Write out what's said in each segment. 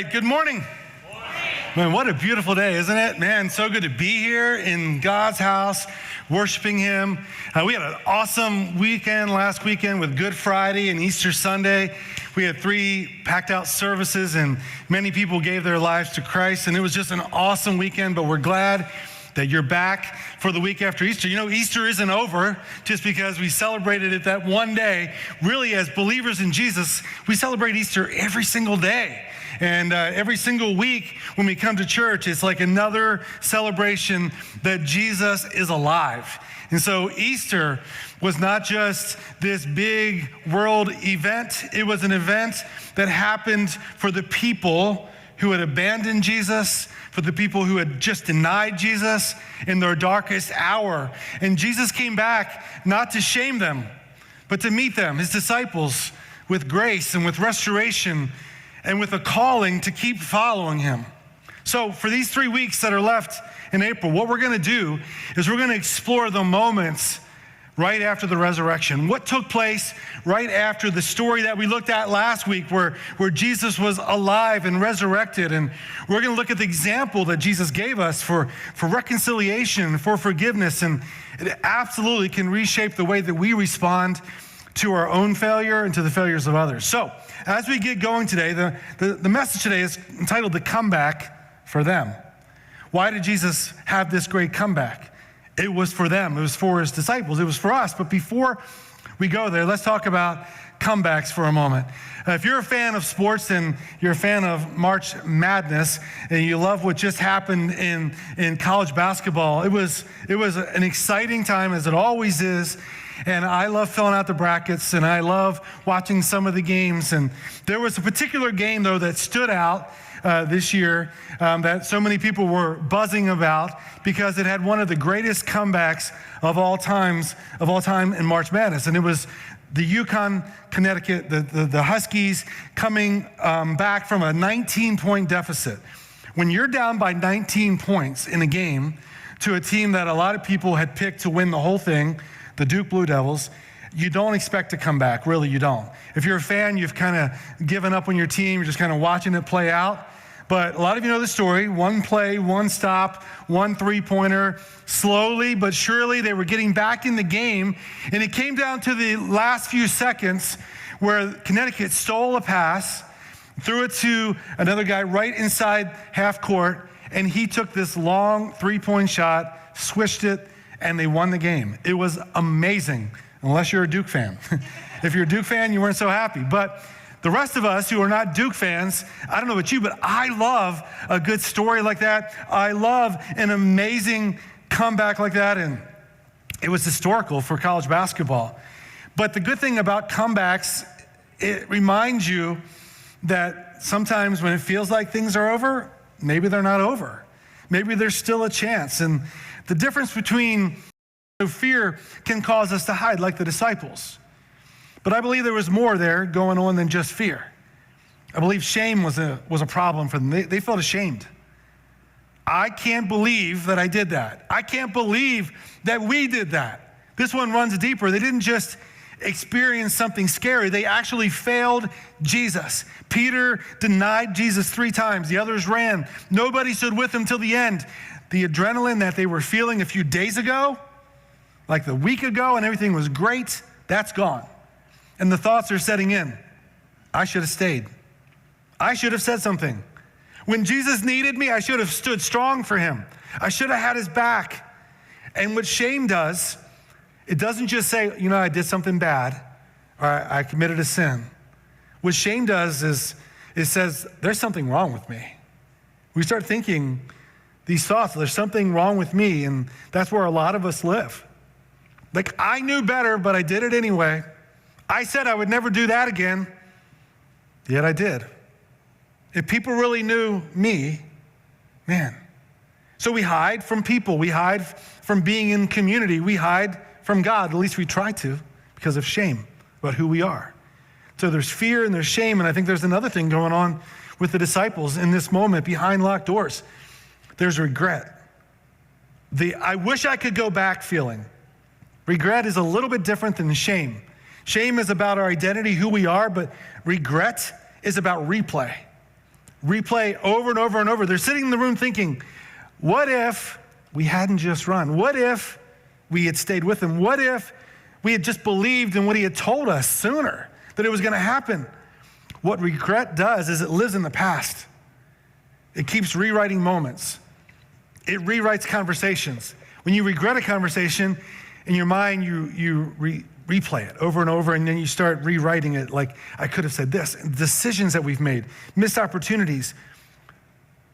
right, good morning. Man, what a beautiful day, isn't it? Man, so good to be here in God's house, worshiping Him. We had an awesome weekend last weekend with Good Friday and Easter Sunday. We had 3 packed out services and many people gave their lives to Christ. And it was just an awesome weekend, but we're glad that you're back for the week after Easter. You know, Easter isn't over just because we celebrated it that one day. Really, as believers in Jesus, we celebrate Easter every single day. And every single week when we come to church, it's like another celebration that Jesus is alive. And so Easter was not just this big world event. It was an event that happened for the people who had abandoned Jesus, for the people who had just denied Jesus in their darkest hour. And Jesus came back not to shame them, but to meet them, his disciples, with grace and with restoration and with a calling to keep following him. So for these 3 weeks that are left in April, what we're going to do is we're going to explore the moments right after the resurrection. What took place right after the story that we looked at last week where Jesus was alive and resurrected. And we're going to look at the example that Jesus gave us for reconciliation, for forgiveness. And it absolutely can reshape the way that we respond to our own failure and to the failures of others. So as we get going today, the message today is entitled The Comeback for Them. Why did Jesus have this great comeback? It was for them. It was for his disciples. It was for us. But before we go there, let's talk about comebacks for a moment. If you're a fan of sports and you're a fan of March Madness and you love what just happened in college basketball, it was an exciting time, as it always is. And I love filling out the brackets, and I love watching some of the games. And there was a particular game, though, that stood out this year that so many people were buzzing about because it had one of the greatest comebacks of all time in March Madness. And it was the UConn, Connecticut, the Huskies coming back from a 19-point deficit. When you're down by 19 points in a game to a team that a lot of people had picked to win the whole thing, the Duke Blue Devils, you don't expect to come back. Really, you don't. If you're a fan, you've kind of given up on your team. You're just kind of watching it play out. But a lot of you know the story. One play, one stop, one three-pointer. Slowly but surely, they were getting back in the game. And it came down to the last few seconds where Connecticut stole a pass, threw it to another guy right inside half court, and he took this long three-point shot, swished it, and they won the game. It was amazing, unless you're a Duke fan. If you're a Duke fan, you weren't so happy. But the rest of us who are not Duke fans, I don't know about you, but I love a good story like that. I love an amazing comeback like that, and it was historical for college basketball. But the good thing about comebacks, it reminds you that sometimes when it feels like things are over, maybe they're not over. Maybe there's still a chance. And the difference between fear can cause us to hide like the disciples. But I believe there was more there going on than just fear. I believe shame was a problem for them. They felt ashamed. I can't believe that I did that. I can't believe that we did that. This one runs deeper. They didn't just experience something scary. They actually failed Jesus. Peter denied Jesus 3 times. The others ran. Nobody stood with him till the end. The adrenaline that they were feeling a few days ago, like the week ago, and everything was great, that's gone. And the thoughts are setting in. I should have stayed. I should have said something. When Jesus needed me, I should have stood strong for him. I should have had his back. And what shame does, it doesn't just say, you know, I did something bad, or I committed a sin. What shame does is it says, there's something wrong with me. We start thinking these thoughts, there's something wrong with me, and that's where a lot of us live. Like, I knew better, but I did it anyway. I said I would never do that again, yet I did. If people really knew me, man. So we hide from people. We hide from being in community. We hide from God, at least we try to, because of shame about who we are. So there's fear and there's shame, and I think there's another thing going on with the disciples in this moment behind locked doors. There's regret. I wish I could go back feeling. Regret is a little bit different than shame. Shame is about our identity, who we are, but regret is about replay. replay over and over and over. They're sitting in the room thinking, what if we hadn't just run? What if we had stayed with him? What if we had just believed in what he had told us sooner, that it was going to happen? What regret does is it lives in the past. It keeps rewriting moments. It rewrites conversations. When you regret a conversation, in your mind, you replay it over and over, and then you start rewriting it like, I could have said this. Decisions that we've made, missed opportunities.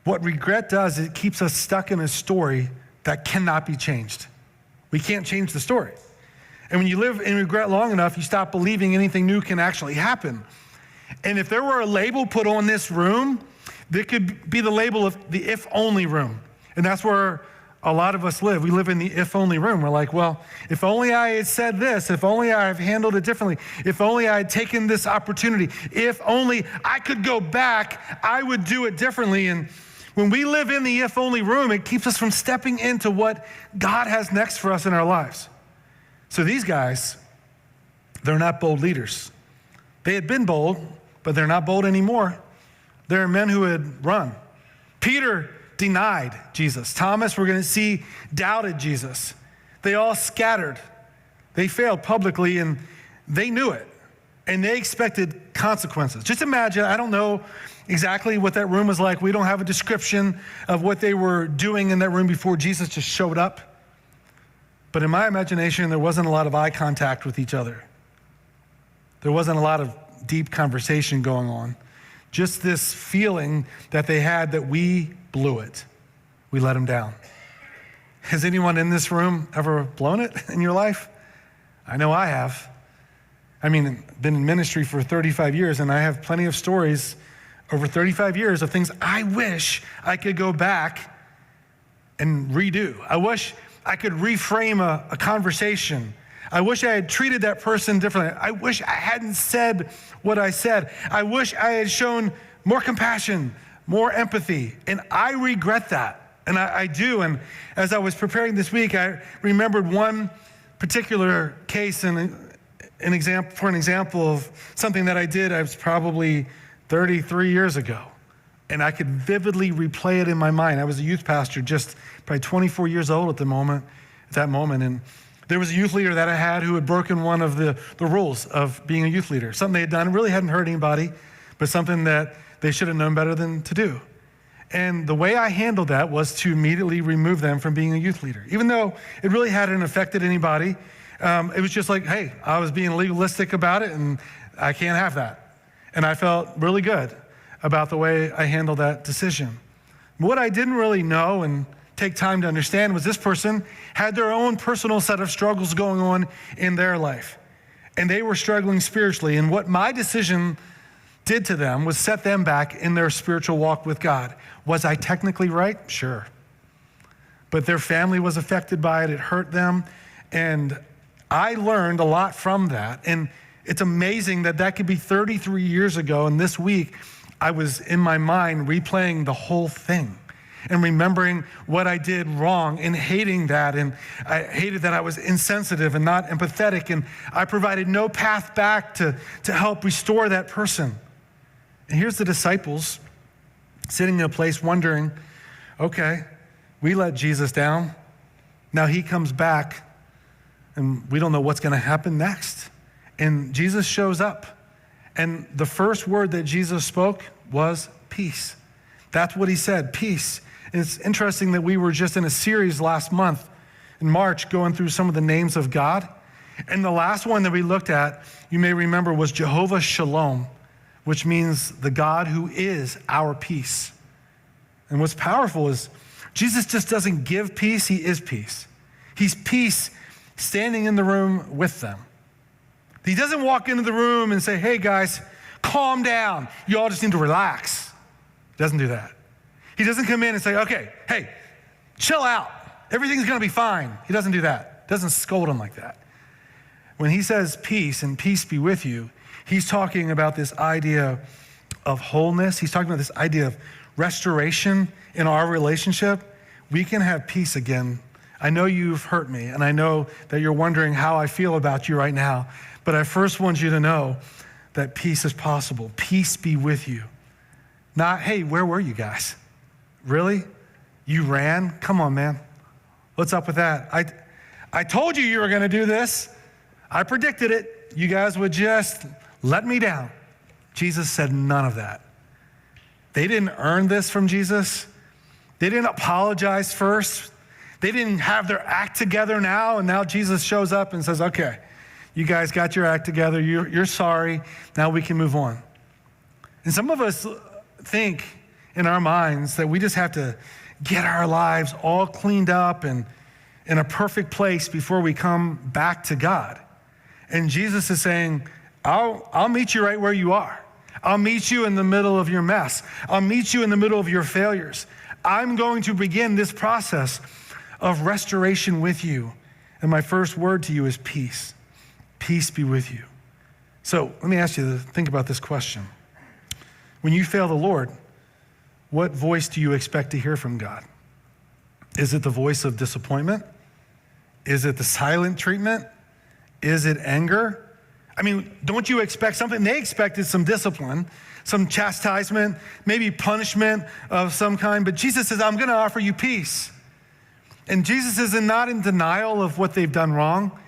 What regret does is it keeps us stuck in a story that cannot be changed. We can't change the story. And when you live in regret long enough, you stop believing anything new can actually happen. And if there were a label put on this room, there could be the label of the if-only room. And that's where a lot of us live. We live in the if-only room. We're like, well, if only I had said this, if only I have handled it differently, if only I had taken this opportunity, if only I could go back, I would do it differently. And when we live in the if-only room, it keeps us from stepping into what God has next for us in our lives. So these guys, they're not bold leaders. They had been bold, but they're not bold anymore. They're men who had run. Peter denied Jesus. Thomas, we're going to see, doubted Jesus. They all scattered. They failed publicly, and they knew it, and they expected consequences. Just imagine, I don't know exactly what that room was like. We don't have a description of what they were doing in that room before Jesus just showed up. But in my imagination, there wasn't a lot of eye contact with each other. There wasn't a lot of deep conversation going on. Just this feeling that they had that we blew it. We let them down. Has anyone in this room ever blown it in your life? I know I have. I mean, been in ministry for 35 years, and I have plenty of stories over 35 years of things I wish I could go back and redo. I wish I could reframe a conversation. I wish I had treated that person differently. I wish I hadn't said what I said. I wish I had shown more compassion, more empathy. And I regret that. And I do. And as I was preparing this week, I remembered one particular case and an example of something that I did. I was probably 33 years ago. And I could vividly replay it in my mind. I was a youth pastor, just probably 24 years old at that moment. And there was a youth leader that I had who had broken one of the rules of being a youth leader. Something they had done, really hadn't hurt anybody, but something that they should have known better than to do. And the way I handled that was to immediately remove them from being a youth leader. Even though it really hadn't affected anybody, it was just like, hey, I was being legalistic about it, and I can't have that. And I felt really good about the way I handled that decision. What I didn't really know and take time to understand was this person had their own personal set of struggles going on in their life. And they were struggling spiritually. And what my decision did to them was set them back in their spiritual walk with God. Was I technically right? Sure. But their family was affected by it. It hurt them. And I learned a lot from that. And it's amazing that could be 33 years ago. And this week, I was in my mind replaying the whole thing and remembering what I did wrong and hating that. And I hated that I was insensitive and not empathetic. And I provided no path back to help restore that person. And here's the disciples sitting in a place wondering, okay, we let Jesus down. Now he comes back and we don't know what's going to happen next. And Jesus shows up. And the first word that Jesus spoke was peace. That's what he said, peace. And it's interesting that we were just in a series last month in March going through some of the names of God. And the last one that we looked at, you may remember, was Jehovah Shalom, which means the God who is our peace. And what's powerful is Jesus just doesn't give peace, he is peace. He's peace standing in the room with them. He doesn't walk into the room and say, hey guys, calm down. You all just need to relax. He doesn't do that. He doesn't come in and say, okay, hey, chill out. Everything's gonna be fine. He doesn't do that. Doesn't scold them like that. When he says peace and peace be with you, he's talking about this idea of wholeness. He's talking about this idea of restoration in our relationship. We can have peace again. I know you've hurt me, and I know that you're wondering how I feel about you right now. But I first want you to know that peace is possible. Peace be with you. Not, hey, where were you guys? Really? You ran? Come on, man. What's up with that? I told you were going to do this. I predicted it. You guys would just let me down. Jesus said none of that. They didn't earn this from Jesus. They didn't apologize first. They didn't have their act together now, and now Jesus shows up and says, okay, you guys got your act together. You're sorry. Now we can move on. And some of us think in our minds that we just have to get our lives all cleaned up and in a perfect place before we come back to God. And Jesus is saying, I'll meet you right where you are. I'll meet you in the middle of your mess. I'll meet you in the middle of your failures. I'm going to begin this process of restoration with you. And my first word to you is peace. Peace be with you. So let me ask you to think about this question. When you fail the Lord, what voice do you expect to hear from God? Is it the voice of disappointment? Is it the silent treatment? Is it anger? I mean, don't you expect something? They expected some discipline, some chastisement, maybe punishment of some kind. But Jesus says, I'm going to offer you peace. And Jesus is not in denial of what they've done wrong.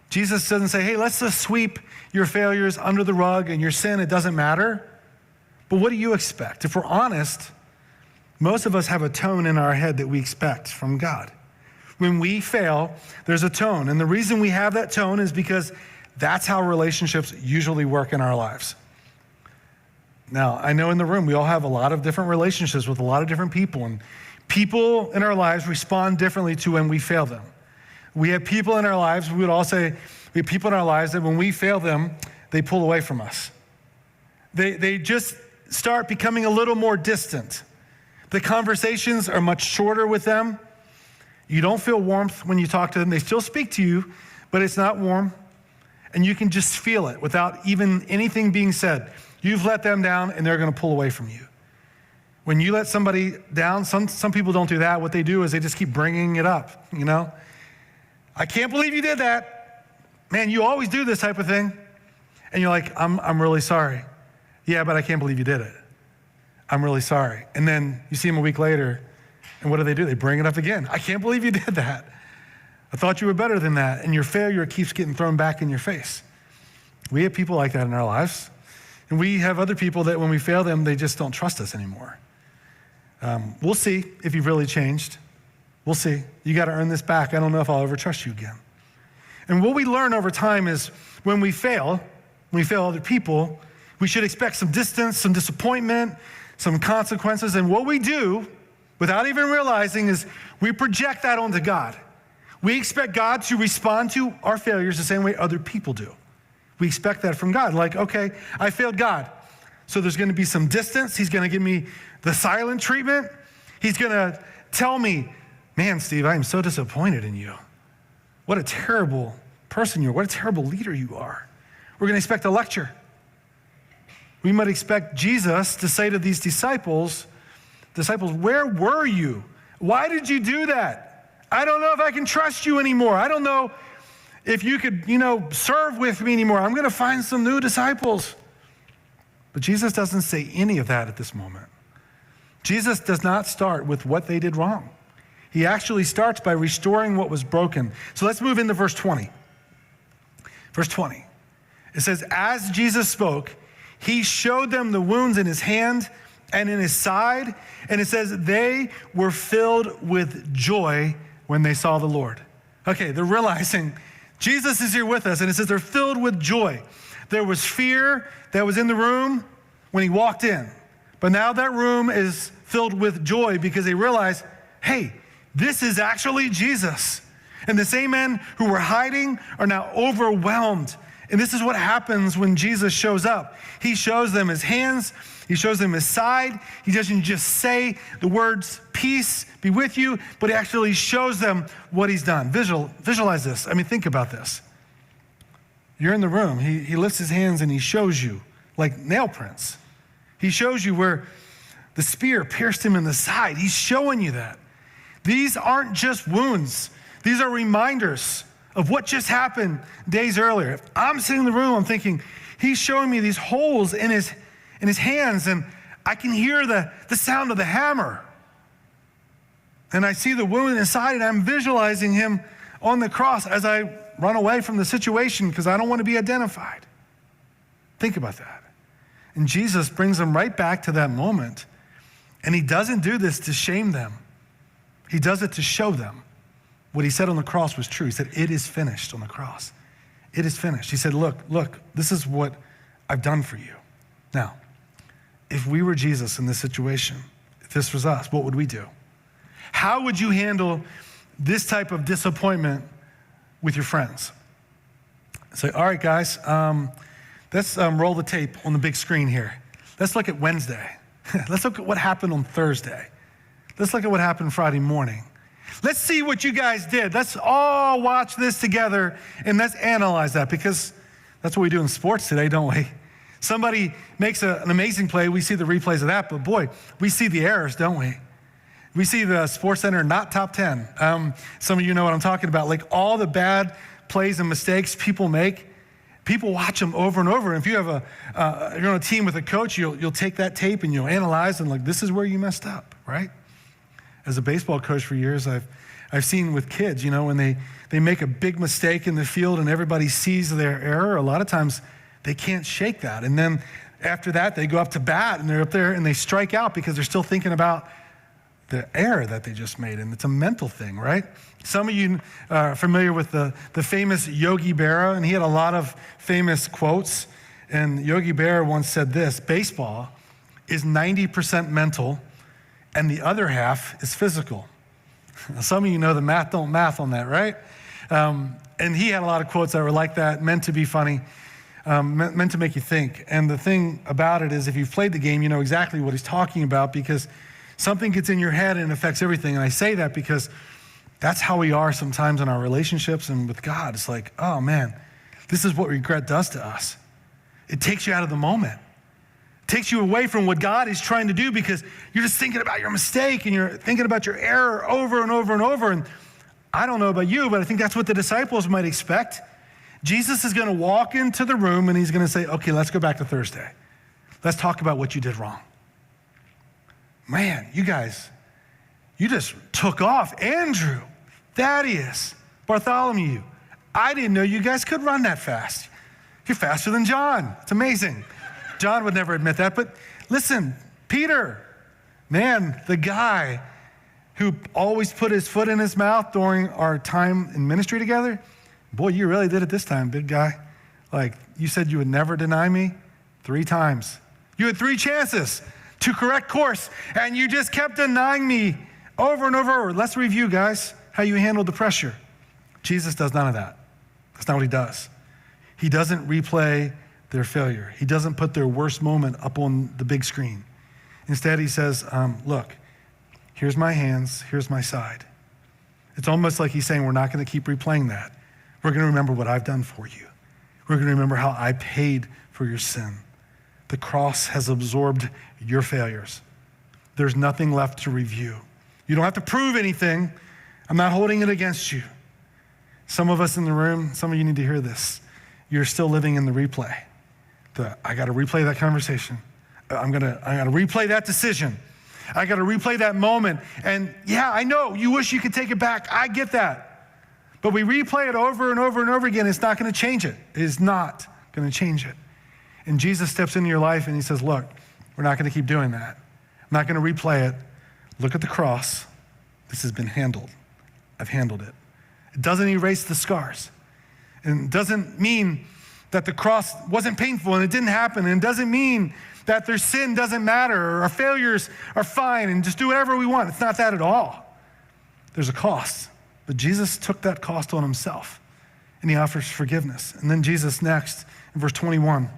Jesus doesn't say, hey, let's just sweep your failures under the rug and your sin. It doesn't matter. But what do you expect? If we're honest, most of us have a tone in our head that we expect from God. When we fail, there's a tone. And the reason we have that tone is because that's how relationships usually work in our lives. Now, I know in the room, we all have a lot of different relationships with a lot of different people, and people in our lives respond differently to when we fail them. We have people in our lives, we would all say, we have people in our lives that when we fail them, they pull away from us. They just start becoming a little more distant. The conversations are much shorter with them. You don't feel warmth when you talk to them. They still speak to you, but it's not warm. And you can just feel it without even anything being said. You've let them down, and they're going to pull away from you. When you let somebody down, some people don't do that. What they do is they just keep bringing it up, you know? I can't believe you did that. Man, you always do this type of thing. And you're like, I'm really sorry. Yeah, but I can't believe you did it. I'm really sorry. And then you see them a week later, and what do? They bring it up again. I can't believe you did that. I thought you were better than that. And your failure keeps getting thrown back in your face. We have people like that in our lives. And we have other people that when we fail them, they just don't trust us anymore. We'll see if you've really changed. We'll see. You got to earn this back. I don't know if I'll ever trust you again. And what we learn over time is when we fail other people, we should expect some distance, some disappointment, some consequences. And what we do, without even realizing, is we project that onto God. We expect God to respond to our failures the same way other people do. We expect that from God. Like, okay, I failed God. So there's going to be some distance. He's going to give me the silent treatment. He's going to tell me, man, Steve, I am so disappointed in you. What a terrible person you are. What a terrible leader you are. We're going to expect a lecture. We might expect Jesus to say to these disciples, where were you? Why did you do that? I don't know if I can trust you anymore. I don't know if you could, serve with me anymore. I'm going to find some new disciples. But Jesus doesn't say any of that at this moment. Jesus does not start with what they did wrong. He actually starts by restoring what was broken. So let's move into verse 20. Verse 20. It says, as Jesus spoke, he showed them the wounds in his hand and in his side. And it says, they were filled with joy when they saw the Lord. Okay, they're realizing Jesus is here with us. And it says they're filled with joy. There was fear that was in the room when he walked in. But now that room is filled with joy because they realize, hey, this is actually Jesus. And the same men who were hiding are now overwhelmed. And this is what happens when Jesus shows up. He shows them his hands. He shows them his side. He doesn't just say the words, peace be with you, but he actually shows them what he's done. Visualize this. Think about this. You're in the room. He lifts his hands and he shows you, like nail prints. He shows you where the spear pierced him in the side. He's showing you that. These aren't just wounds. These are reminders of what just happened days earlier. If I'm sitting in the room, I'm thinking, he's showing me these holes in his hands, and I can hear the sound of the hammer. And I see the wound inside, and I'm visualizing him on the cross as I run away from the situation because I don't want to be identified. Think about that. And Jesus brings them right back to that moment. And he doesn't do this to shame them. He does it to show them what he said on the cross was true. He said, it is finished on the cross. It is finished. He said, look, this is what I've done for you. Now, if we were Jesus in this situation, if this was us, what would we do? How would you handle this type of disappointment with your friends? Say, all right, guys, let's roll the tape on the big screen here. Let's look at Wednesday. Let's look at what happened on Thursday. Let's look at what happened Friday morning. Let's see what you guys did. Let's all watch this together and let's analyze that, because that's what we do in sports today, don't we? Somebody makes an amazing play. We see the replays of that, but boy, we see the errors, don't we? We see the Sports Center not top 10. Some of you know what I'm talking about. Like all the bad plays and mistakes people make, people watch them over and over. And if you have you're on a team with a coach, you'll take that tape and you'll analyze and like, this is where you messed up, right? As a baseball coach for years, I've seen with kids, when they make a big mistake in the field and everybody sees their error, a lot of times they can't shake that. And then after that, they go up to bat and they're up there and they strike out because they're still thinking about the error that they just made. And it's a mental thing, right? Some of you are familiar with the famous Yogi Berra, and he had a lot of famous quotes. And Yogi Berra once said this: baseball is 90% mental and the other half is physical. Some of you know the math don't math on that, right? And he had a lot of quotes that were like that, meant to be funny, meant to make you think. And the thing about it is, if you've played the game, you know exactly what he's talking about, because something gets in your head and affects everything. And I say that because that's how we are sometimes in our relationships and with God. It's like, oh man, this is what regret does to us. It takes you out of the moment. It takes you away from what God is trying to do, because you're just thinking about your mistake and you're thinking about your error over and over and over. And I don't know about you, but I think that's what the disciples might expect. Jesus is going to walk into the room and he's going to say, okay, let's go back to Thursday. Let's talk about what you did wrong. Man, you guys, you just took off. Andrew, Thaddeus, Bartholomew. I didn't know you guys could run that fast. You're faster than John. It's amazing. John would never admit that, but listen, Peter, man, the guy who always put his foot in his mouth during our time in ministry together, boy, you really did it this time, big guy. Like, you said you would never deny me 3 times. You had 3 chances to correct course, and you just kept denying me over and over. Let's review, guys, how you handled the pressure. Jesus does none of that. That's not what he does. He doesn't replay their failure. He doesn't put their worst moment up on the big screen. Instead, he says, look, here's my hands, here's my side. It's almost like he's saying, we're not going to keep replaying that. We're going to remember what I've done for you. We're going to remember how I paid for your sin. The cross has absorbed your failures. There's nothing left to review. You don't have to prove anything. I'm not holding it against you. Some of us in the room, some of you need to hear this. You're still living in the replay. I got to replay that conversation. I got to replay that decision. I got to replay that moment. And yeah, I know you wish you could take it back. I get that. But we replay it over and over and over again. It's not going to change it. It is not going to change it. And Jesus steps into your life and he says, look, we're not going to keep doing that. I'm not going to replay it. Look at the cross. This has been handled. I've handled it. It doesn't erase the scars. And it doesn't mean that the cross wasn't painful and it didn't happen. And it doesn't mean that their sin doesn't matter or our failures are fine and just do whatever we want. It's not that at all. There's a cost. But Jesus took that cost on himself and he offers forgiveness. And then Jesus next, in verse 21,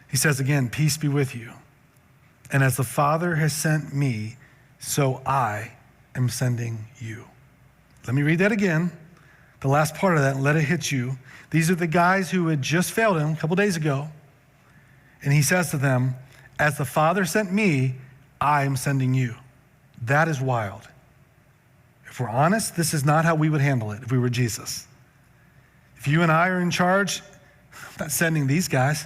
he says again, peace be with you. And as the Father has sent me, so I am sending you. Let me read that again, the last part of that, and let it hit you. These are the guys who had just failed him a couple days ago. And he says to them, as the Father sent me, I am sending you. That is wild. If we're honest, this is not how we would handle it if we were Jesus. If you and I are in charge, I'm not sending these guys.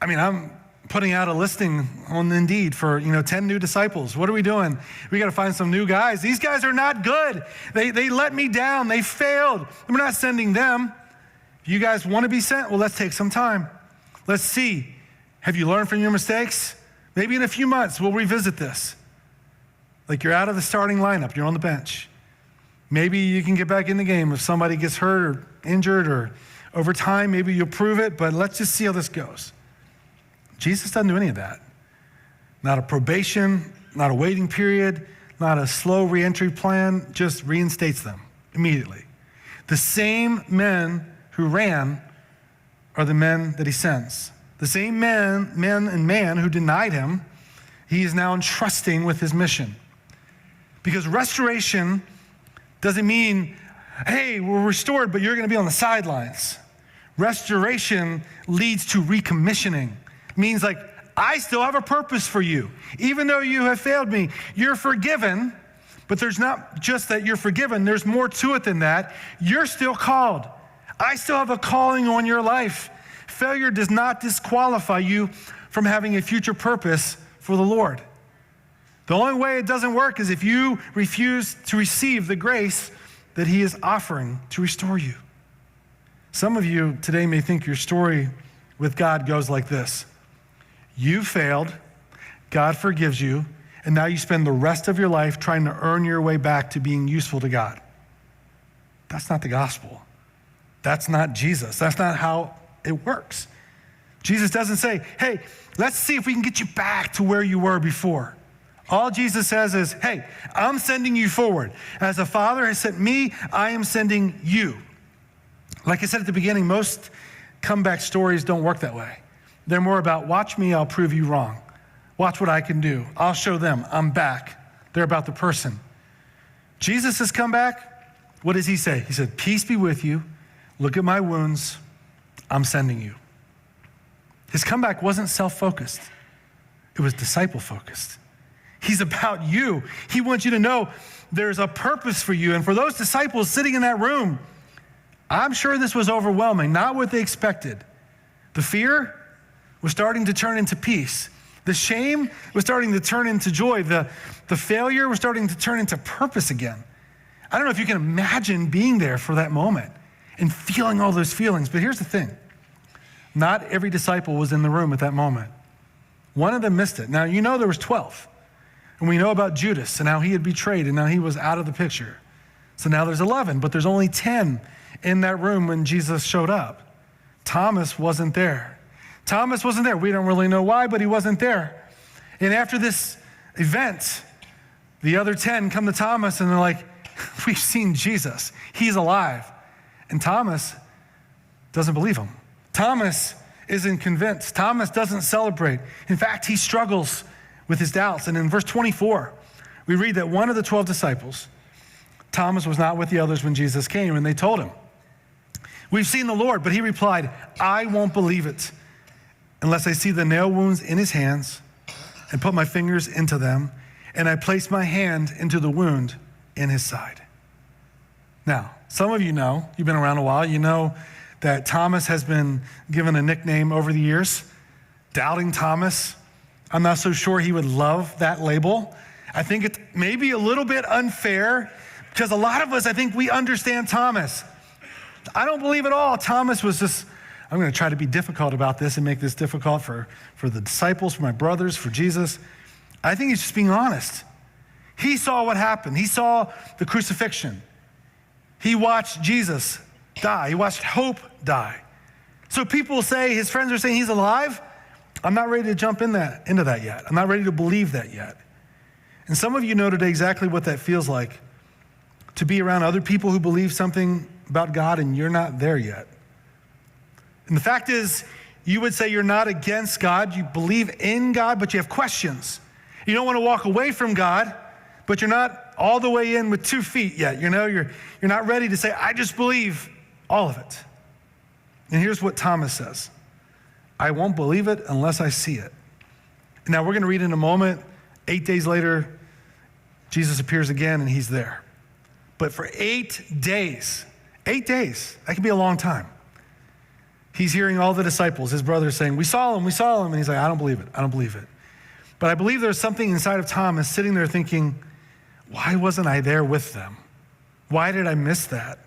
I mean, I'm putting out a listing on Indeed for 10 new disciples. What are we doing? We got to find some new guys. These guys are not good. They let me down. They failed. We're not sending them. If you guys want to be sent, well, let's take some time. Let's see. Have you learned from your mistakes? Maybe in a few months, we'll revisit this. Like you're out of the starting lineup. You're on the bench. Maybe you can get back in the game if somebody gets hurt or injured, or over time, maybe you'll prove it, but let's just see how this goes. Jesus doesn't do any of that. Not a probation, not a waiting period, not a slow reentry plan, just reinstates them immediately. The same men who ran are the men that he sends. The same men and man who denied him, he is now entrusting with his mission. Because restoration doesn't mean, hey, we're restored, but you're going to be on the sidelines. Restoration leads to recommissioning. It means like, I still have a purpose for you. Even though you have failed me, you're forgiven, but there's not just that you're forgiven, there's more to it than that. You're still called. I still have a calling on your life. Failure does not disqualify you from having a future purpose for the Lord. The only way it doesn't work is if you refuse to receive the grace that he is offering to restore you. Some of you today may think your story with God goes like this. You failed, God forgives you, and now you spend the rest of your life trying to earn your way back to being useful to God. That's not the gospel. That's not Jesus. That's not how it works. Jesus doesn't say, hey, let's see if we can get you back to where you were before. All Jesus says is, hey, I'm sending you forward. As the Father has sent me, I am sending you. Like I said at the beginning, most comeback stories don't work that way. They're more about, watch me, I'll prove you wrong. Watch what I can do. I'll show them I'm back. They're about the person. Jesus has come back. What does he say? He said, peace be with you. Look at my wounds. I'm sending you. His comeback wasn't self-focused. It was disciple-focused. He's about you. He wants you to know there's a purpose for you. And for those disciples sitting in that room, I'm sure this was overwhelming, not what they expected. The fear was starting to turn into peace. The shame was starting to turn into joy. The failure was starting to turn into purpose again. I don't know if you can imagine being there for that moment and feeling all those feelings, but here's the thing. Not every disciple was in the room at that moment. One of them missed it. Now, you know there was 12. And we know about Judas and how he had betrayed and now he was out of the picture. So now there's 11, but there's only 10 in that room when Jesus showed up. Thomas wasn't there. Thomas wasn't there. We don't really know why, but he wasn't there. And after this event, the other 10 come to Thomas and they're like, we've seen Jesus. He's alive. And Thomas doesn't believe him. Thomas isn't convinced. Thomas doesn't celebrate. In fact, he struggles with his doubts. And in verse 24, we read that one of the 12 disciples, Thomas, was not with the others when Jesus came, and they told him, we've seen the Lord. But he replied, I won't believe it unless I see the nail wounds in his hands and put my fingers into them, and I place my hand into the wound in his side. Now, some of you know, you've been around a while, you know that Thomas has been given a nickname over the years, Doubting Thomas. I'm not so sure he would love that label. I think it's maybe a little bit unfair because a lot of us, I think we understand Thomas. I don't believe at all Thomas was just, I'm going to try to be difficult about this and make this difficult for the disciples, for my brothers, for Jesus. I think he's just being honest. He saw what happened. He saw the crucifixion. He watched Jesus die. He watched hope die. So people say, his friends are saying he's alive. I'm not ready to jump into that yet. I'm not ready to believe that yet. And some of you know today exactly what that feels like, to be around other people who believe something about God and you're not there yet. And the fact is, you would say you're not against God. You believe in God, but you have questions. You don't want to walk away from God, but you're not all the way in with 2 feet yet. You know, you're not ready to say, I just believe all of it. And here's what Thomas says. I won't believe it unless I see it. Now we're going to read in a moment, 8 days later, Jesus appears again and he's there. But for 8 days, that can be a long time. He's hearing all the disciples, his brothers saying, we saw him. And he's like, I don't believe it. But I believe there's something inside of Thomas sitting there thinking, why wasn't I there with them? Why did I miss that?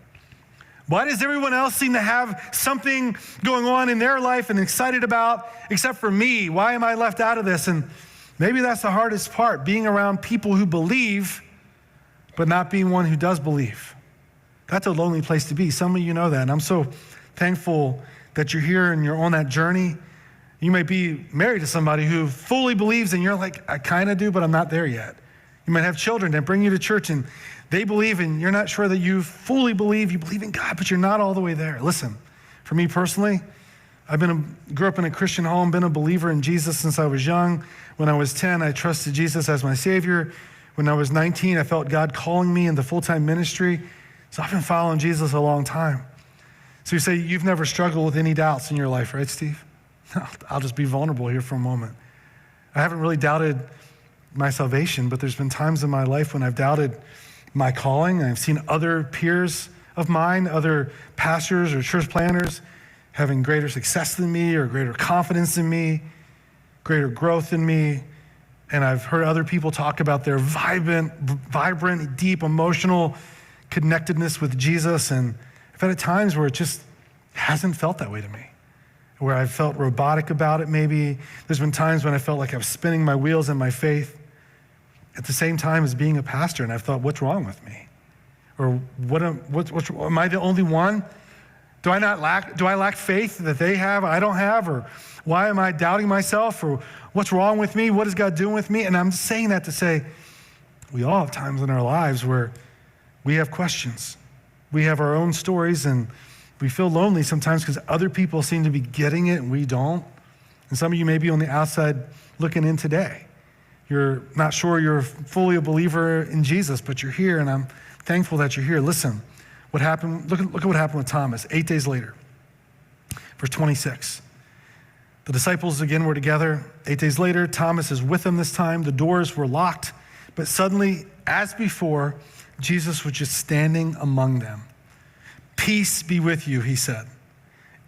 Why does everyone else seem to have something going on in their life and excited about, except for me? Why am I left out of this? And maybe that's the hardest part, being around people who believe, but not being one who does believe. That's a lonely place to be. Some of you know that. And I'm so thankful that you're here and you're on that journey. You might be married to somebody who fully believes and you're like, I kind of do, but I'm not there yet. You might have children that bring you to church and they believe and you're not sure that you fully believe. You believe in God, but you're not all the way there. Listen, for me personally, grew up in a Christian home, been a believer in Jesus since I was young. When I was 10, I trusted Jesus as my Savior. When I was 19, I felt God calling me into full-time ministry. So I've been following Jesus a long time. So you say, you've never struggled with any doubts in your life, right, Steve? I'll just be vulnerable here for a moment. I haven't really doubted my salvation, but there's been times in my life when I've doubted my calling. I've seen other peers of mine, other pastors or church planners having greater success than me or greater confidence in me, greater growth in me. And I've heard other people talk about their vibrant, deep, emotional connectedness with Jesus. And I've had times where it just hasn't felt that way to me, where I've felt robotic about it maybe. There's been times when I felt like I was spinning my wheels in my faith at the same time as being a pastor, and I've thought, what's wrong with me? Or am I the only one? Do I lack faith that they have, I don't have? Or why am I doubting myself? Or what's wrong with me? What is God doing with me? And I'm just saying that to say, we all have times in our lives where we have questions. We have our own stories, and we feel lonely sometimes because other people seem to be getting it and we don't. And some of you may be on the outside looking in today. You're not sure you're fully a believer in Jesus, but you're here, and I'm thankful that you're here. Listen, what happened? Look at what happened with Thomas 8 days later. Verse 26. The disciples again were together. 8 days later, Thomas is with them this time. The doors were locked, but suddenly, as before, Jesus was just standing among them. Peace be with you, he said.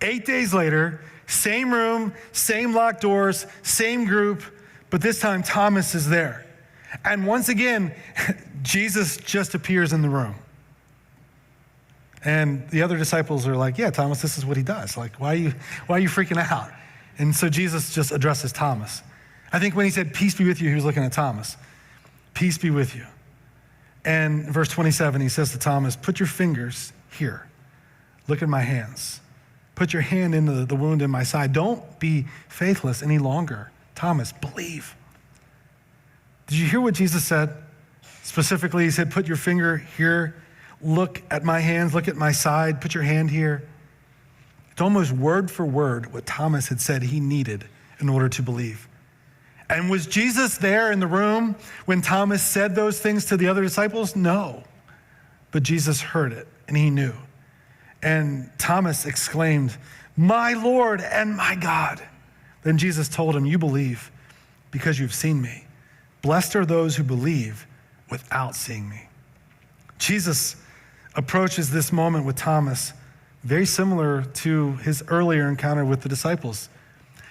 8 days later, same room, same locked doors, same group, but this time Thomas is there. And once again, Jesus just appears in the room. And the other disciples are like, yeah, Thomas, this is what he does. Like, why are you freaking out? And so Jesus just addresses Thomas. I think when he said, peace be with you, he was looking at Thomas. Peace be with you. And verse 27, he says to Thomas, put your fingers here. Look at my hands. Put your hand into the wound in my side. Don't be faithless any longer. Thomas, believe. Did you hear what Jesus said? Specifically, he said, put your finger here. Look at my hands. Look at my side. Put your hand here. It's almost word for word what Thomas had said he needed in order to believe. And was Jesus there in the room when Thomas said those things to the other disciples? No. But Jesus heard it and he knew. And Thomas exclaimed, my Lord and my God. Then Jesus told him, you believe because you've seen me. Blessed are those who believe without seeing me. Jesus approaches this moment with Thomas very similar to his earlier encounter with the disciples.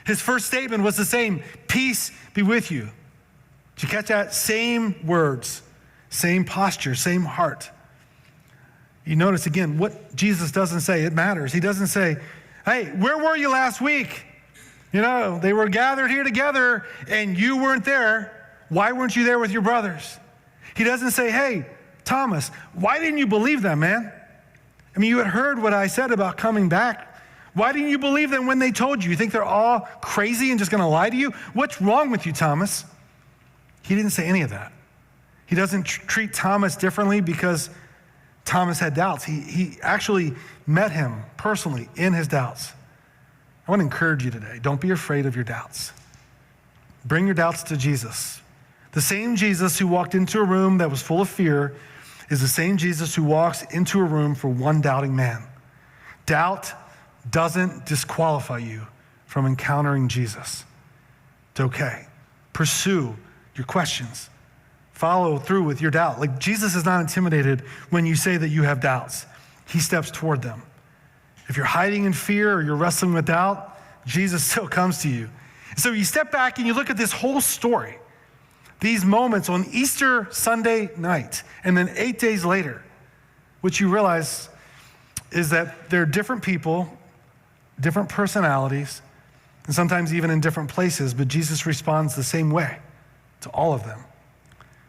His first statement was the same, peace be with you. Did you catch that? Same words, same posture, same heart. You notice again, what Jesus doesn't say, it matters. He doesn't say, hey, where were you last week? You know, they were gathered here together and you weren't there. Why weren't you there with your brothers? He doesn't say, hey, Thomas, why didn't you believe them, man? I mean, you had heard what I said about coming back. Why didn't you believe them when they told you? You think they're all crazy and just going to lie to you? What's wrong with you, Thomas? He didn't say any of that. He doesn't treat Thomas differently because Thomas had doubts. He actually met him personally in his doubts. I want to encourage you today. Don't be afraid of your doubts. Bring your doubts to Jesus. The same Jesus who walked into a room that was full of fear is the same Jesus who walks into a room for one doubting man. Doubt doesn't disqualify you from encountering Jesus. It's okay. Pursue your questions. Follow through with your doubt. Like, Jesus is not intimidated when you say that you have doubts. He steps toward them. if you're hiding in fear or you're wrestling with doubt, Jesus still comes to you. So you step back and you look at this whole story, these moments on Easter Sunday night, and then 8 days later, what you realize is that there are different people, different personalities, and sometimes even in different places, but Jesus responds the same way to all of them.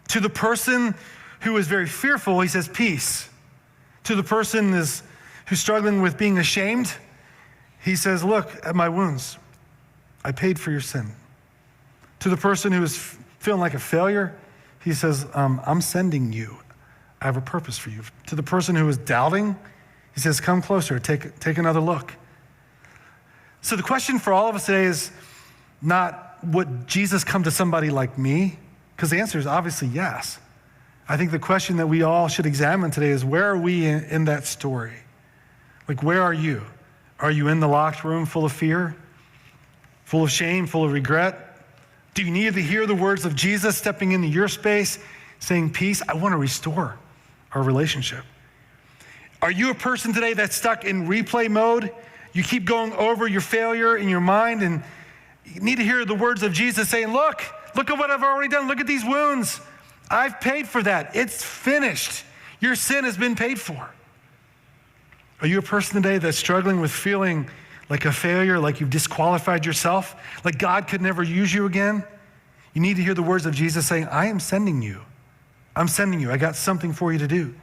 To the person who is very fearful, he says, peace. To the person who's struggling with being ashamed, he says, look at my wounds. I paid for your sin. To the person who is feeling like a failure, he says, I'm sending you. I have a purpose for you. To the person who is doubting, he says, come closer, take another look. So the question for all of us today is not, would Jesus come to somebody like me? Because the answer is obviously yes. I think the question that we all should examine today is, where are we in that story? Like, where are you? Are you in the locked room full of fear, full of shame, full of regret? Do you need to hear the words of Jesus stepping into your space, saying, peace, I want to restore our relationship? Are you a person today that's stuck in replay mode? You keep going over your failure in your mind, and you need to hear the words of Jesus saying, look at what I've already done. Look at these wounds. I've paid for that. It's finished. Your sin has been paid for. Are you a person today that's struggling with feeling like a failure, like you've disqualified yourself, like God could never use you again? You need to hear the words of Jesus saying, I am sending you. I'm sending you. I got something for you to do.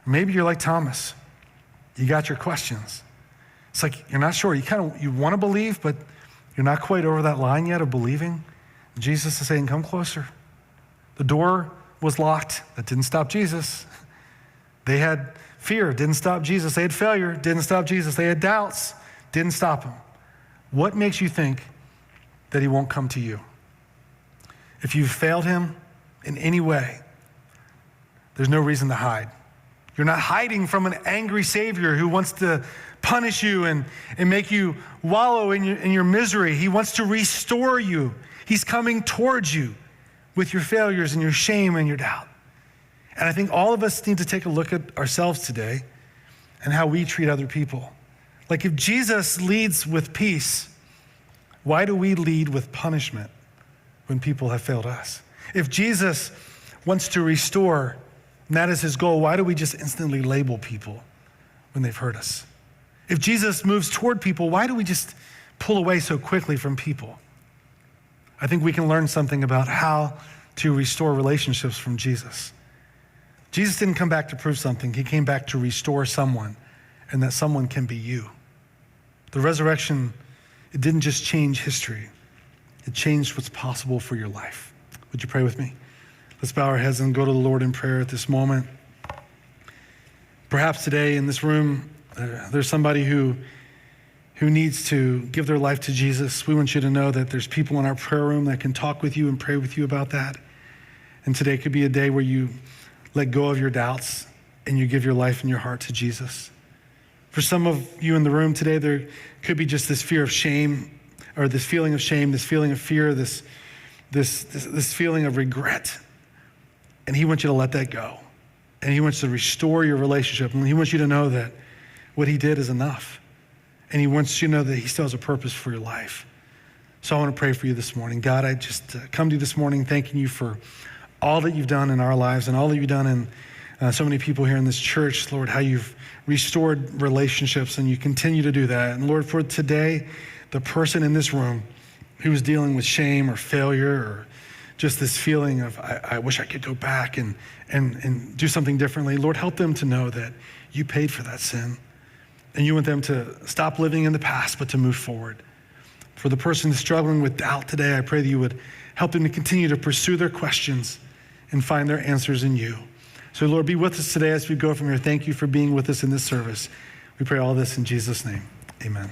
Or maybe you're like Thomas. You got your questions. It's like you're not sure. You want to believe, but you're not quite over that line yet of believing. Jesus is saying, come closer. The door was locked. That didn't stop Jesus. They had fear. Didn't stop Jesus. They had failure. Didn't stop Jesus. They had doubts. Didn't stop him. What makes you think that he won't come to you? If you've failed him in any way, there's no reason to hide. You're not hiding from an angry Savior who wants to punish you and make you wallow in your misery. He wants to restore you. He's coming towards you with your failures and your shame and your doubt. And I think all of us need to take a look at ourselves today and how we treat other people. Like, if Jesus leads with peace, why do we lead with punishment when people have failed us? If Jesus wants to restore, and that is his goal, why do we just instantly label people when they've hurt us? If Jesus moves toward people, why do we just pull away so quickly from people? I think we can learn something about how to restore relationships from Jesus. Jesus didn't come back to prove something. He came back to restore someone, and that someone can be you. The resurrection, it didn't just change history. It changed what's possible for your life. Would you pray with me? Let's bow our heads and go to the Lord in prayer at this moment. Perhaps today in this room, there's somebody who needs to give their life to Jesus. We want you to know that there's people in our prayer room that can talk with you and pray with you about that. And today could be a day where you let go of your doubts and you give your life and your heart to Jesus. For some of you in the room today, there could be just this fear of shame, or this feeling of shame, this feeling of fear, this feeling of regret. And he wants you to let that go. And he wants to restore your relationship. And he wants you to know that what he did is enough. And he wants you to know that he still has a purpose for your life. So I want to pray for you this morning. God, I just come to you this morning thanking you for all that you've done in our lives and all that you've done in so many people here in this church, Lord, how you've restored relationships, and you continue to do that. And Lord, for today, the person in this room who is dealing with shame or failure or just this feeling of, I wish I could go back and do something differently, Lord, help them to know that you paid for that sin. And you want them to stop living in the past, but to move forward. For the person struggling with doubt today, I pray that you would help them to continue to pursue their questions and find their answers in you. So Lord, be with us today as we go from here. Thank you for being with us in this service. We pray all this in Jesus' name. Amen.